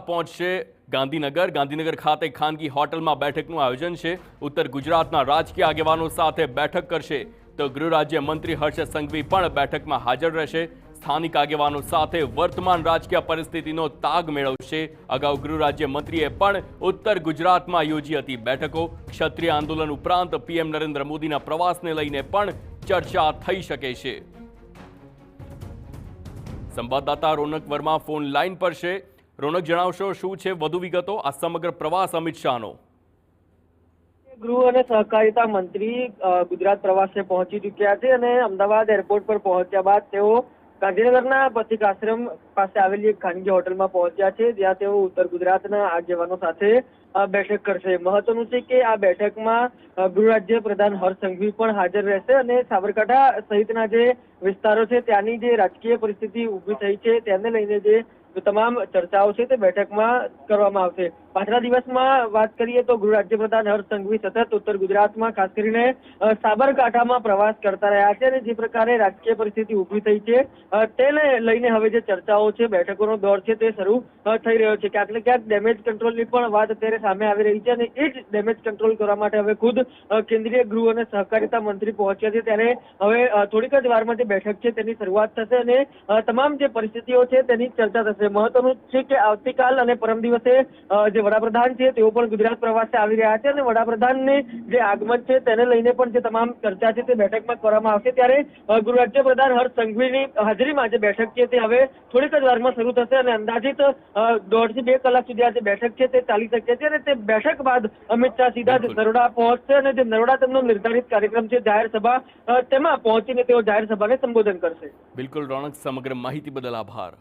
પહોંચશે ગાંધીનગર ખાતે ખાનગી હોટલમાં બેઠકનું આયોજન છે। ઉત્તર ગુજરાતના રાજકીય આગેવાનો સાથે બેઠક કરશે તો ગૃહ રાજ્ય મંત્રી હર્ષ સંઘવી પણ બેઠકમાં હાજર રહેશે। સ્થાનિક આગેવાનો સાથે વર્તમાન રાજકીય પરિસ્થિતિનો તાગ મેળવશે। અગાઉ ગૃહ રાજ્ય મંત્રીએ પણ ઉત્તર ગુજરાતમાં યોજી હતી બેઠકો। ક્ષત્રિય આંદોલન ઉપરાંત પીએમ નરેન્દ્ર મોદીના પ્રવાસને લઈને પણ ચર્ચા થઈ શકે છે। સંવાદદાતા રોનક વર્મા ફોન લાઈન પર છે। રોનક, જણાવશો શું છે વધુ વિગતો આ સમગ્ર પ્રવાસ અમિત શાહનો? ગૃહ અને સહકારિતા મંત્રી ગુજરાત પ્રવાસે પહોંચી ચૂક્યા છે અને અમદાવાદ એરપોર્ટ પર પહોંચ્યા બાદ તેઓ ગાંધીનગરના પથિક આશ્રમ પાસે આવેલી એક ખાનગી હોટલમાં પહોંચ્યા છે, જ્યાં તેઓ ઉત્તર ગુજરાતના આગેવાનો સાથે બેઠક કરશે। મહત્વનું છે કે આ બેઠકમાં ગૃહ રાજ્ય પ્રધાન હર્ષ સંઘવી પણ હાજર રહેશે અને સાબરકાંઠા સહિતના જે વિસ્તારો છે ત્યાંની જે રાજકીય પરિસ્થિતિ ઊભી થઈ છે તેને લઈને જે તમામ ચર્ચાઓ છે તે બેઠકમાં કરવામાં આવશે। પાછલા દિવસમાં વાત કરીએ તો ગૃહ રાજ્ય પ્રધાન હર્ષ સંઘવી સતત ઉત્તર ગુજરાતમાં ખાસ કરીને સાબરકાંઠામાં પ્રવાસ કરતા રહ્યા છે અને જે પ્રકારે રાજકીય પરિસ્થિતિ ઊભી થઈ છે તેને લઈને હવે જે ચર્ચાઓ છે, બેઠકોનો દોર છે તે શરૂ થઈ રહ્યો છે। ક્યાંક ને ક્યાંક ડેમેજ કંટ્રોલની પણ વાત અત્યારે સામે આવી રહી છે અને એ જ ડેમેજ કંટ્રોલ કરવા માટે હવે ખુદ કેન્દ્રીય ગૃહ અને સહકારિતા મંત્રી પહોંચ્યા છે, ત્યારે હવે થોડીક જ વારમાં જે બેઠક છે તેની શરૂઆત થશે અને તમામ જે પરિસ્થિતિઓ છે તેની ચર્ચા થશે। મહત્વનું છે કે આવતીકાલ અને પરમ દિવસે જે વડાપ્રધાન છે તેઓ પણ ગુજરાત પ્રવાસે આવી રહ્યા છે અને વડાપ્રધાનને જે આગમન છે તેને લઈને પણ જે તમામ ચર્ચા છે તે બેઠકમાં કરવામાં આવશે। ત્યારે ગૃહ રાજ્ય પ્રધાન હર્ષ સંઘવીની હાજરીમાં જે બેઠક છે તે હવે થોડીક જ વારમાં શરૂ થશે અને અંદાજિત 1.5 થી 2 કલાક સુધી આ જે બેઠક છે તે ચાલી શકે છે અને તે બેઠક બાદ અમિત શાહ સીધા જ નરોડા પહોંચશે અને જે નરોડા તેમનો નિર્ધારિત કાર્યક્રમ છે જાહેર સભા તેમાં પહોંચીને તેઓ જાહેર સભાને સંબોધન કરશે। બિલકુલ રોનક, સમગ્ર માહિતી બદલ આભાર।